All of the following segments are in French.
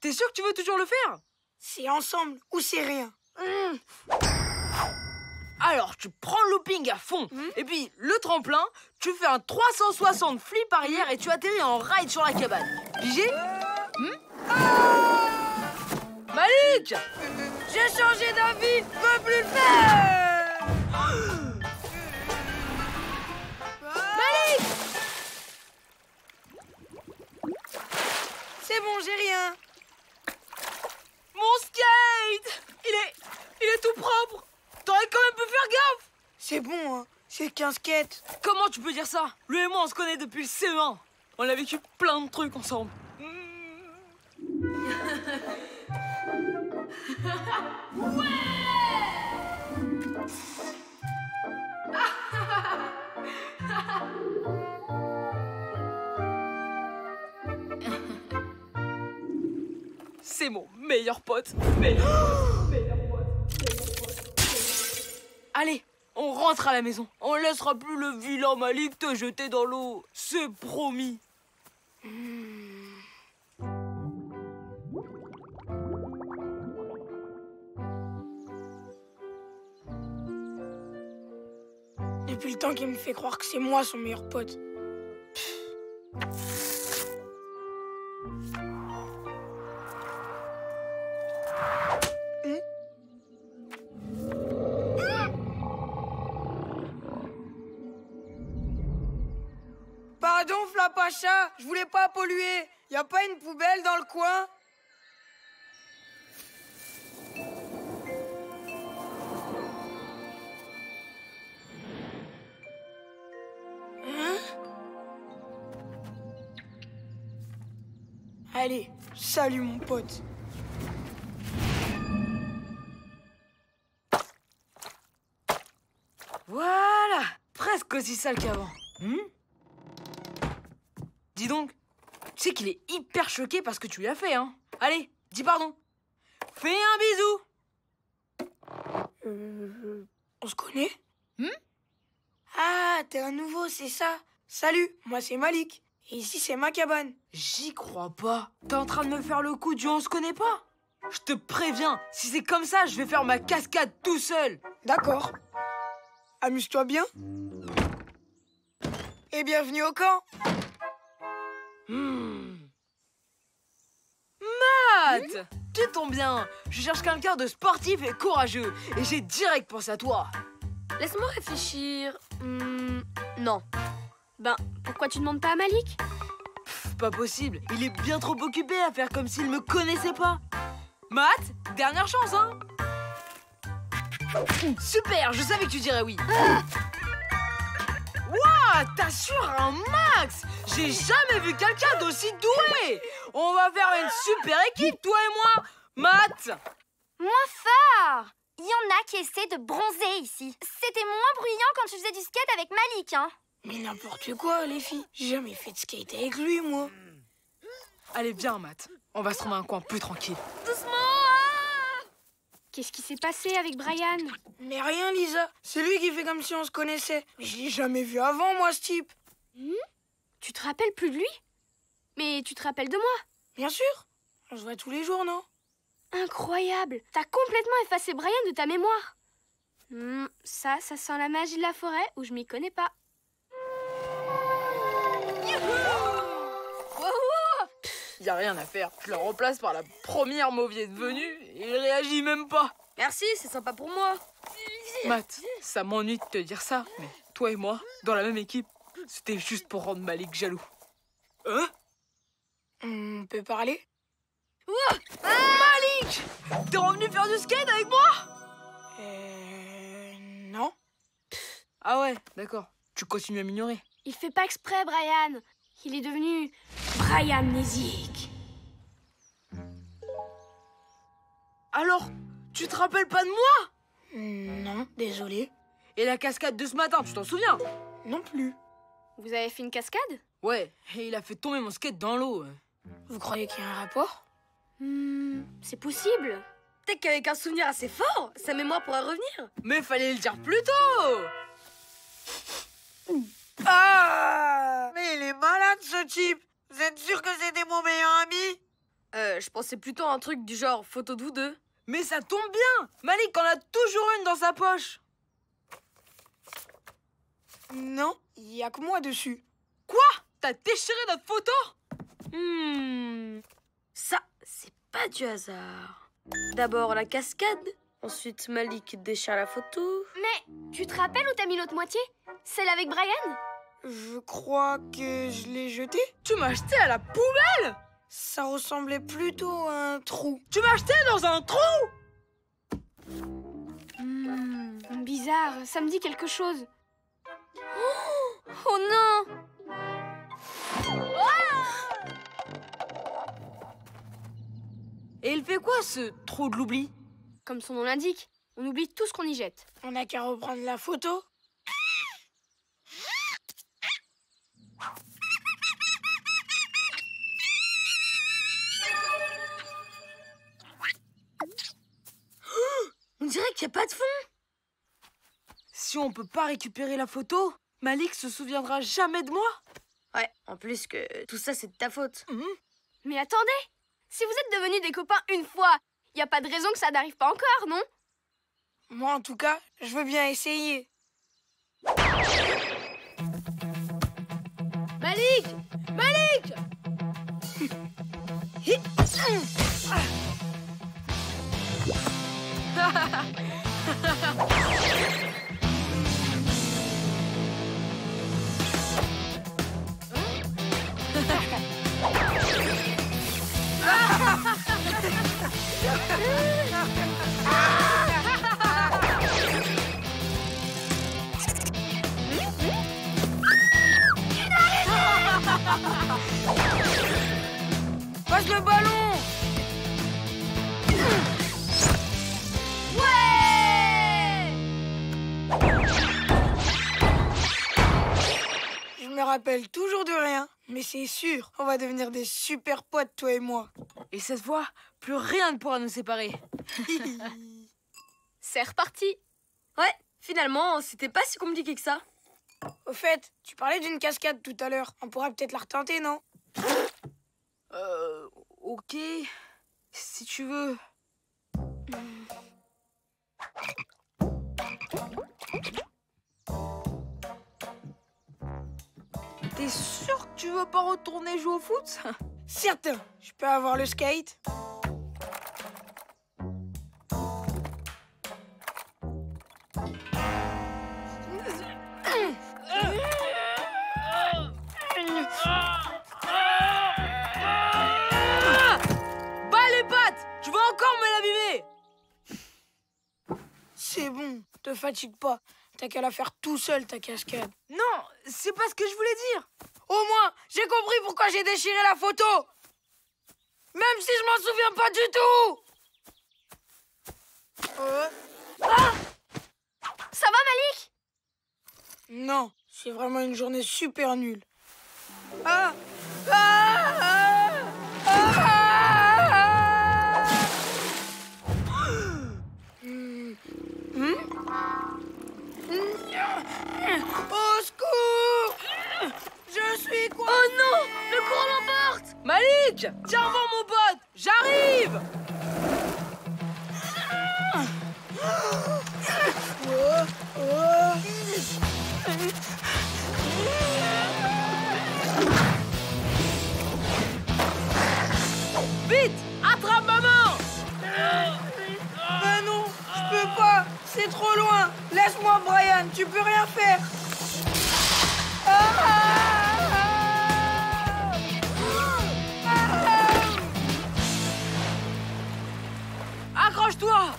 T'es sûr que tu veux toujours le faire? C'est ensemble ou c'est rien. Alors, tu prends le looping à fond. Et puis, le tremplin, tu fais un 360 flip arrière et tu atterris en ride sur la cabane. Pigé? Malik! J'ai changé d'avis, peux plus le faire. Malik! C'est bon, j'ai rien. Mon skate! Il est tout propre. T'aurais quand même pu faire gaffe. C'est bon, hein. C'est qu'un skate. Comment tu peux dire ça? Lui et moi, on se connaît depuis le CE1. On a vécu plein de trucs ensemble. C'est mon meilleur pote. Allez, on rentre à la maison. On laissera plus le vilain Malik te jeter dans l'eau. C'est promis. Depuis le temps qu'il me fait croire que c'est moi son meilleur pote. Pardon, Flapacha, je voulais pas polluer. Y a pas une poubelle dans le coin? Allez, salut mon pote. Voilà, presque aussi sale qu'avant. Dis donc, tu sais qu'il est hyper choqué parce que tu lui as fait, hein? Allez, dis pardon. Fais un bisou. On se connaît? Ah, t'es un nouveau, c'est ça? Salut, moi c'est Malik. Et ici c'est ma cabane. J'y crois pas. T'es en train de me faire le coup du on se connaît pas? Je te préviens, si c'est comme ça, je vais faire ma cascade tout seul. D'accord. Amuse-toi bien. Et bienvenue au camp. Matt, tu tombes bien. Je cherche quelqu'un de sportif et courageux. Et j'ai direct pensé à toi. Laisse-moi réfléchir. Non. Ben, pourquoi tu demandes pas à Malik? Pas possible. Il est bien trop occupé à faire comme s'il me connaissait pas. Matt, dernière chance, hein? Super, je savais que tu dirais oui. Waouh, t'assures un max. J'ai jamais vu quelqu'un d'aussi doué. On va faire une super équipe, toi et moi. Matt. Moins fort! Il y en a qui essaient de bronzer ici. C'était moins bruyant quand tu faisais du skate avec Malik, hein? Mais n'importe quoi, les filles. J'ai jamais fait de skate avec lui, moi. Allez, viens, Matt. On va se trouver un coin plus tranquille. Doucement! Qu'est-ce qui s'est passé avec Brian? Mais rien, Lisa. C'est lui qui fait comme si on se connaissait. Mais je l'ai jamais vu avant, moi, ce type. Tu te rappelles plus de lui? Mais tu te rappelles de moi? Bien sûr. On se voit tous les jours, non? Incroyable! T'as complètement effacé Brian de ta mémoire. Ça sent la magie de la forêt où je m'y connais pas. Y a rien à faire. Je le remplace par la première mauviette venue et il réagit même pas. Merci, c'est sympa pour moi. Matt, ça m'ennuie de te dire ça, mais toi et moi, dans la même équipe, c'était juste pour rendre Malik jaloux. Hein? On peut parler? Malik! T'es revenu faire du skate avec moi? Non. Ah ouais, d'accord. Tu continues à m'ignorer. Il fait pas exprès, Brian. Il est devenu Brian-mnésique. Alors, tu te rappelles pas de moi? Non, désolé. Et la cascade de ce matin, tu t'en souviens? Non plus. Vous avez fait une cascade? Ouais, et il a fait tomber mon skate dans l'eau. Vous croyez qu'il y a un rapport? C'est possible. Peut-être qu'avec un souvenir assez fort, sa mémoire pourrait revenir. Mais fallait le dire plus tôt! Ah! Mais il est malade, ce type! Vous êtes sûr que c'était mon meilleur ami? Je pensais plutôt à un truc du genre photo de vous deux. Mais ça tombe bien! Malik en a toujours une dans sa poche! Non, il y a que moi dessus. Quoi? T'as déchiré notre photo? Ça, c'est pas du hasard. D'abord la cascade, ensuite Malik déchire la photo. Mais tu te rappelles où t'as mis l'autre moitié? Celle avec Brian? Je crois que je l'ai jeté. Tu m'as acheté à la poubelle? Ça ressemblait plutôt à un trou. Tu m'as acheté dans un trou? Bizarre, ça me dit quelque chose. Oh non! Et il fait quoi, ce trou de l'oubli? Comme son nom l'indique, on oublie tout ce qu'on y jette. On n'a qu'à reprendre la photo. On dirait qu'il n'y a pas de fond. Si on peut pas récupérer la photo, Malik se souviendra jamais de moi. Ouais, en plus que tout ça c'est de ta faute. Mais attendez! Si vous êtes devenus des copains une fois, y a pas de raison que ça n'arrive pas encore, non? Moi, en tout cas, je veux bien essayer. Malik! Malik! Passe le ballon! Je me rappelle toujours de rien, mais c'est sûr, on va devenir des super potes, toi et moi. Et cette fois, plus rien ne pourra nous séparer. C'est reparti! Ouais, finalement, c'était pas si compliqué que ça. Au fait, tu parlais d'une cascade tout à l'heure. On pourra peut-être la retenter, non? Ok. Si tu veux. T'es sûr que tu veux pas retourner jouer au foot? Certain. Je peux avoir le skate? Bas les pattes! Tu vas encore me l'abîmer! C'est bon, te fatigue pas. T'as qu'à la faire tout seul, ta cascade. Non, c'est pas ce que je voulais dire. Au moins, j'ai compris pourquoi j'ai déchiré la photo. Même si je m'en souviens pas du tout. Ça va, Malik? Non, c'est vraiment une journée super nulle. Ah! Ah! Ah! Ah! Au secours! Je suis quoi? Oh non! Le courant m'emporte! Malik! Tiens voir mon pote! J'arrive! Vite! Attrape ma main! Ben non, je peux pas. C'est trop loin. Laisse-moi, Brian. Tu peux rien faire. Accroche-toi!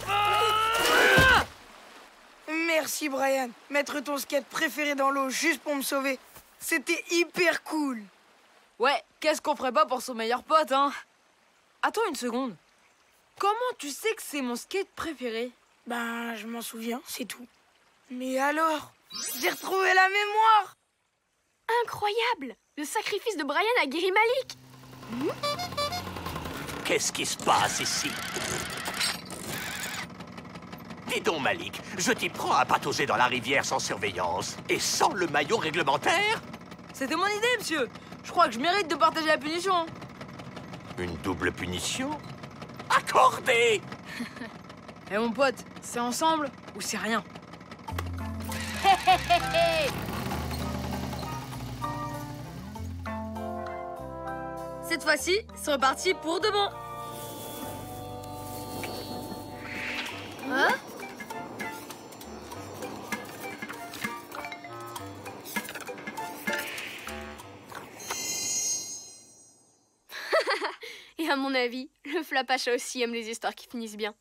Merci, Brian. Mettre ton skate préféré dans l'eau juste pour me sauver. C'était hyper cool. Ouais, qu'est-ce qu'on ferait pas pour son meilleur pote, hein? Attends une seconde. Comment tu sais que c'est mon skate préféré? Ben, je m'en souviens, c'est tout. Mais alors, j'ai retrouvé la mémoire. Incroyable! Le sacrifice de Brian a guéri Malik. Qu'est-ce qui se passe ici? Dis donc, Malik, je t'y prends à patauger dans la rivière sans surveillance et sans le maillot réglementaire? C'était mon idée, monsieur. Je crois que je mérite de partager la punition. Hein. Une double punition? Accordée! Eh mon pote, c'est ensemble ou c'est rien? Cette fois-ci, c'est reparti pour de bon. Hein? Et à mon avis, le Flapacha aussi aime les histoires qui finissent bien.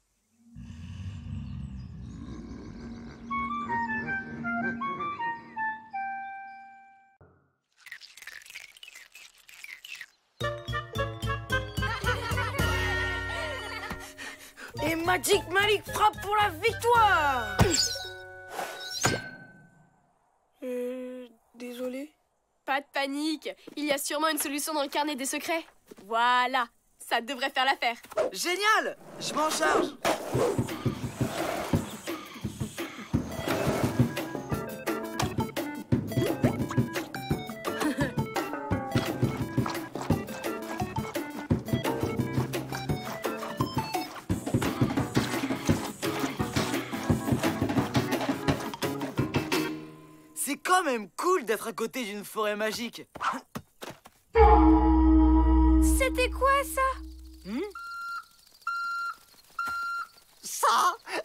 Et Magic Malik frappe pour la victoire. Désolé. Pas de panique, il y a sûrement une solution dans le carnet des secrets. Voilà, ça devrait faire l'affaire. Génial! Je m'en charge. C'est quand même cool d'être à côté d'une forêt magique. C'était quoi ça?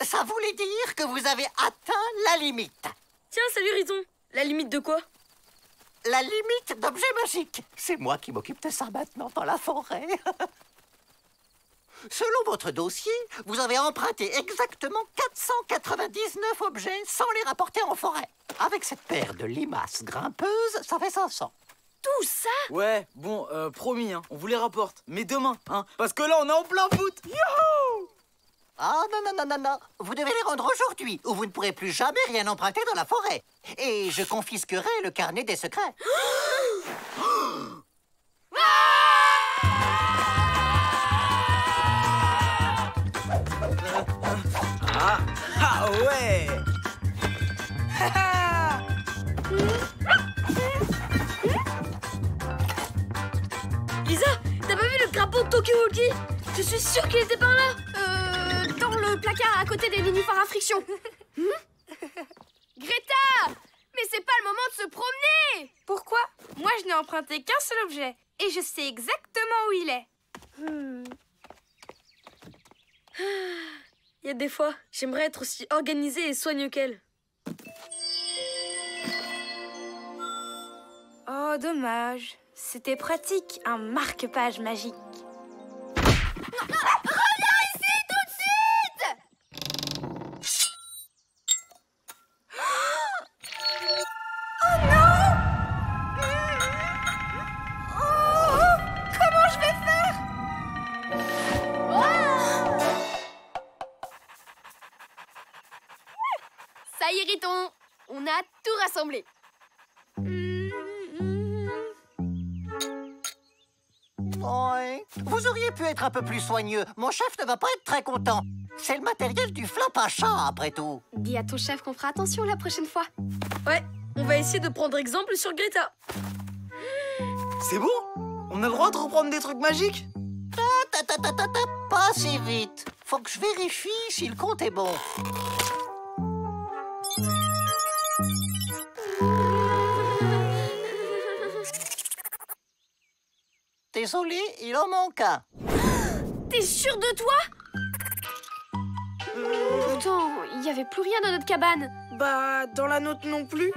Ça voulait dire que vous avez atteint la limite. Tiens, salut Riton. La limite de quoi? La limite d'objets magiques. C'est moi qui m'occupe de ça maintenant dans la forêt. Selon votre dossier, vous avez emprunté exactement 499 objets sans les rapporter en forêt. Avec cette paire de limaces grimpeuses, ça fait 500. Tout ça? Ouais, bon, promis, hein, on vous les rapporte. Mais demain, hein, parce que là, on est en plein foot. Youhou! Ah non. Vous devez les rendre aujourd'hui ou vous ne pourrez plus jamais rien emprunter dans la forêt. Et je confisquerai le carnet des secrets. Ah ouais! Lisa, t'as pas vu le crapaud de Tokyo Walkie? Je suis sûre qu'il était par là. Dans le placard à côté des nénuphars à friction. Greta! Mais c'est pas le moment de se promener! Pourquoi? Moi, je n'ai emprunté qu'un seul objet. Et je sais exactement où il est. Il y a des fois, j'aimerais être aussi organisée et soigneux qu'elle. Oh, dommage. C'était pratique, un marque-page magique. Reviens ici tout de suite! Oh non! Oh, comment je vais faire? Ça y est, Riton, on a tout rassemblé. Ouais. Vous auriez pu être un peu plus soigneux. Mon chef ne va pas être très content. C'est le matériel du Flapacha, après tout. Dis à ton chef qu'on fera attention la prochaine fois. Ouais, on va essayer de prendre exemple sur Greta. C'est bon? On a le droit de reprendre des trucs magiques? Pas si vite. Faut que je vérifie si le compte est bon. Désolé, il en manque un. T'es sûr de toi? Pourtant, il n'y avait plus rien dans notre cabane. Bah, dans la nôtre non plus.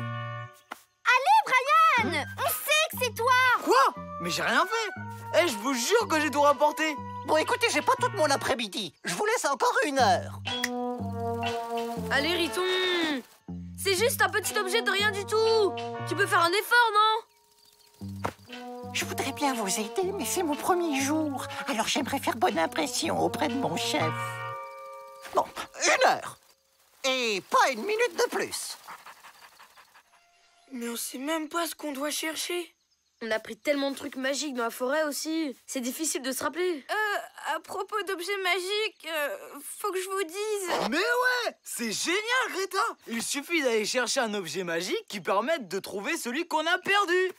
Brian, on sait que c'est toi! Quoi? Mais j'ai rien fait. Eh, je vous jure que j'ai tout rapporté. Bon, écoutez, j'ai pas tout mon après-midi. Je vous laisse encore 1 heure. Allez, Riton. C'est juste un petit objet de rien du tout. Tu peux faire un effort, non? Je voudrais bien vous aider, mais c'est mon premier jour. Alors j'aimerais faire bonne impression auprès de mon chef. Bon, 1 heure. Et pas une minute de plus. Mais on sait même pas ce qu'on doit chercher. On a pris tellement de trucs magiques dans la forêt aussi. C'est difficile de se rappeler. À propos d'objets magiques, faut que je vous dise... Mais ouais, c'est génial, Greta. Il suffit d'aller chercher un objet magique qui permette de trouver celui qu'on a perdu.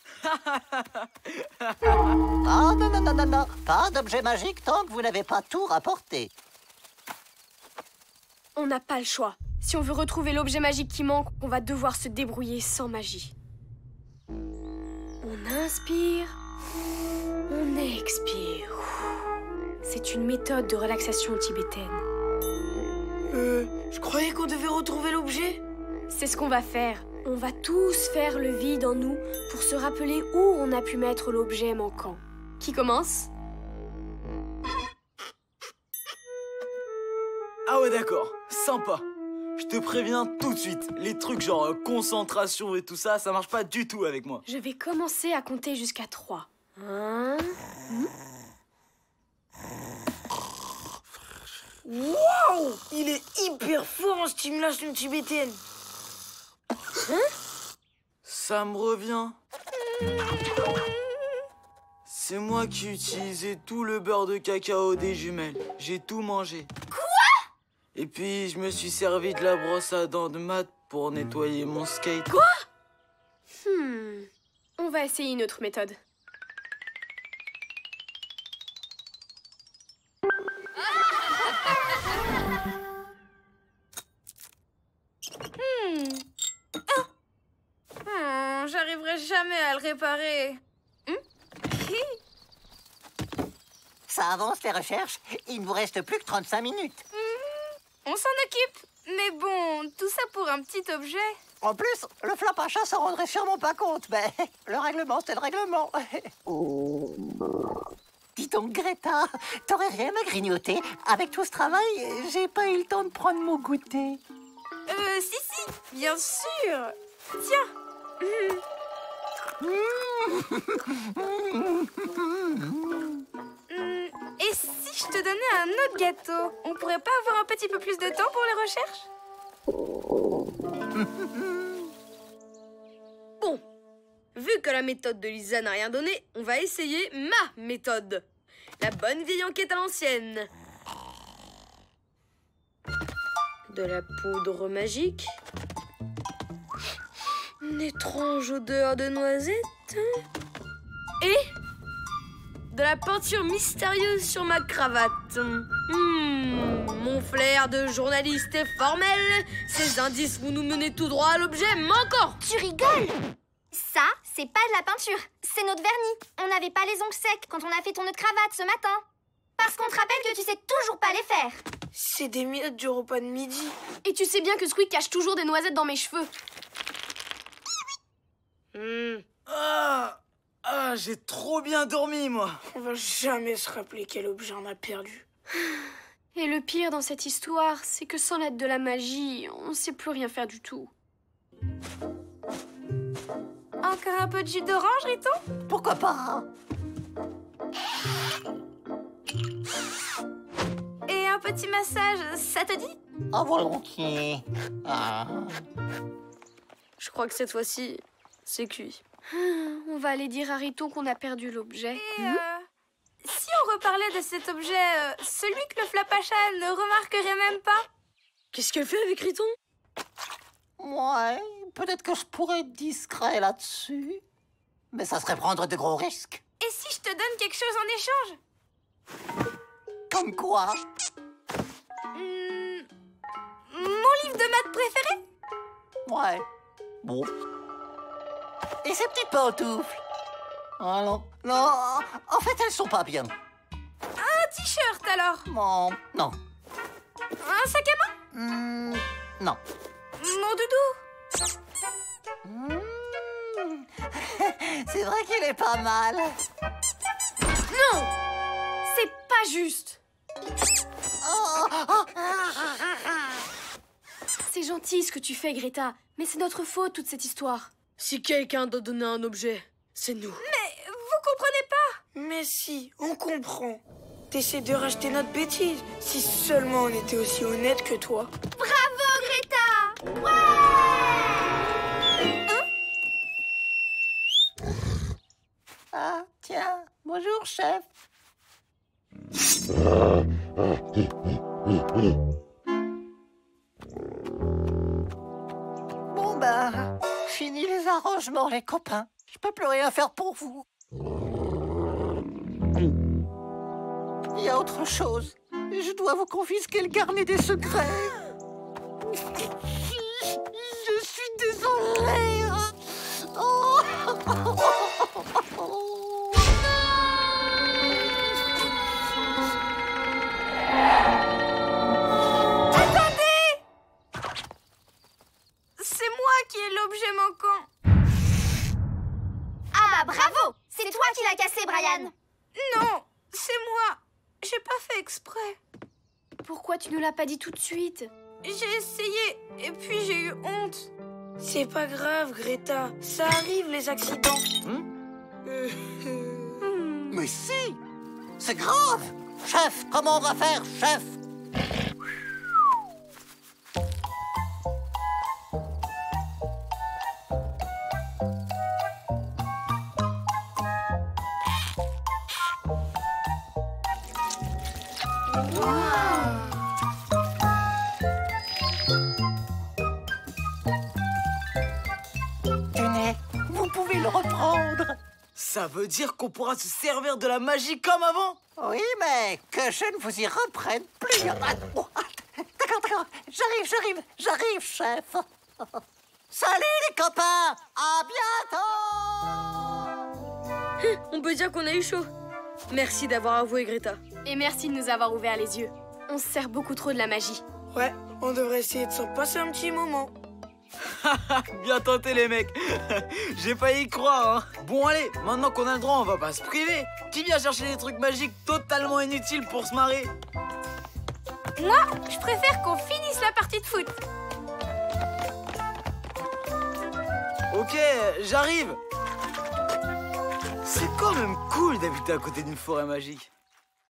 Ah non, non, non, non, non. Pas d'objet magique tant que vous n'avez pas tout rapporté. On n'a pas le choix. Si on veut retrouver l'objet magique qui manque, on va devoir se débrouiller sans magie. On inspire, on expire. C'est une méthode de relaxation tibétaine. Je croyais qu'on devait retrouver l'objet. C'est ce qu'on va faire. On va tous faire le vide en nous pour se rappeler où on a pu mettre l'objet manquant. Qui commence? Ah ouais, d'accord, sympa. Je te préviens tout de suite, les trucs genre concentration et tout ça, ça marche pas du tout avec moi. Je vais commencer à compter jusqu'à 3. 1... Waouh! Il est hyper fort en stimulation tibétaine. Ça me revient. C'est moi qui utilisais tout le beurre de cacao des jumelles. J'ai tout mangé. Quoi? Et puis, je me suis servi de la brosse à dents de Matt pour nettoyer mon skate. Quoi? On va essayer une autre méthode. J'arriverai jamais à le réparer. Ça avance les recherches. Il ne vous reste plus que 35 minutes. On s'en occupe. Mais bon, tout ça pour un petit objet. En plus, le flap à chat s'en rendrait sûrement pas compte. Mais le règlement, c'est le règlement. Dis donc, Greta, t'aurais rien à grignoter? Avec tout ce travail, j'ai pas eu le temps de prendre mon goûter. Si, bien sûr. Tiens. Et si je te donnais un autre gâteau? On pourrait pas avoir un petit peu plus de temps pour les recherches? Bon, vu que la méthode de Lisa n'a rien donné, on va essayer ma méthode. La bonne vieille enquête à l'ancienne. De la poudre magique. Une étrange odeur de noisette. Et de la peinture mystérieuse sur ma cravate. Mon flair de journaliste est formel. Ces indices vont nous mener tout droit à l'objet manquant. Tu rigoles? Ça, c'est pas de la peinture. C'est notre vernis. On n'avait pas les ongles secs quand on a fait ton nœud de cravate ce matin. Parce qu'on te rappelle que tu sais toujours pas les faire. C'est des miettes du repas de midi. Et tu sais bien que Squeak cache toujours des noisettes dans mes cheveux. J'ai trop bien dormi, moi. On va jamais se rappeler quel objet on a perdu. Et le pire dans cette histoire, c'est que sans l'aide de la magie, on sait plus rien faire du tout. Encore un peu de jus d'orange, Riton? Pourquoi pas? Et un petit massage, ça te dit? Ah, volontiers. Ah. Je crois que cette fois-ci, c'est cuit. On va aller dire à Riton qu'on a perdu l'objet. Et si on reparlait de cet objet, celui que le flap à chat ne remarquerait même pas? Qu'est-ce qu'elle fait avec Riton? Ouais, peut-être que je pourrais être discret là-dessus. Mais ça serait prendre de gros risques. Et si je te donne quelque chose en échange? Comme quoi? Mon livre de maths préféré? Ouais. Bon. Et ces petites pantoufles? Ah non. Non, en fait, elles sont pas bien. Un t-shirt alors? Non, non. Un sac à main? Non. Mon doudou? C'est vrai qu'il est pas mal. Non! C'est pas juste! C'est gentil ce que tu fais, Greta, mais c'est notre faute, toute cette histoire. Si quelqu'un doit donner un objet, c'est nous. Mais vous comprenez pas? Mais si, on comprend. T'essaies de racheter notre bêtise. Si seulement on était aussi honnête que toi. Bravo, Greta! Bonjour, chef. Bon ben, fini les arrangements, les copains. Je peux plus rien faire pour vous. Il y a autre chose. Je dois vous confisquer le carnet des secrets. Je suis désolée. Oh. C'est moi qui ai l'objet manquant. Ah bah bravo! C'est toi qui l'as cassé, Brian. Non, c'est moi. J'ai pas fait exprès. Pourquoi tu nous l'as pas dit tout de suite? J'ai essayé et puis j'ai eu honte. C'est pas grave, Greta. Ça arrive, les accidents. Mais si! C'est grave! Chef, comment on va faire, chef? Tenez, vous pouvez le reprendre. Ça veut dire qu'on pourra se servir de la magie comme avant? Oui, mais que je ne vous y reprenne plus. D'accord. J'arrive, chef. Salut les copains, à bientôt. On peut dire qu'on a eu chaud. Merci d'avoir avoué, Greta. Et merci de nous avoir ouvert les yeux. On se sert beaucoup trop de la magie. Ouais, on devrait essayer de s'en passer un petit moment. Bien tenté les mecs. J'ai failli y croire, hein. Bon allez, maintenant qu'on a le droit, on va pas se priver. Qui vient chercher des trucs magiques totalement inutiles pour se marrer? Moi, je préfère qu'on finisse la partie de foot. Ok, j'arrive. C'est quand même cool d'habiter à côté d'une forêt magique.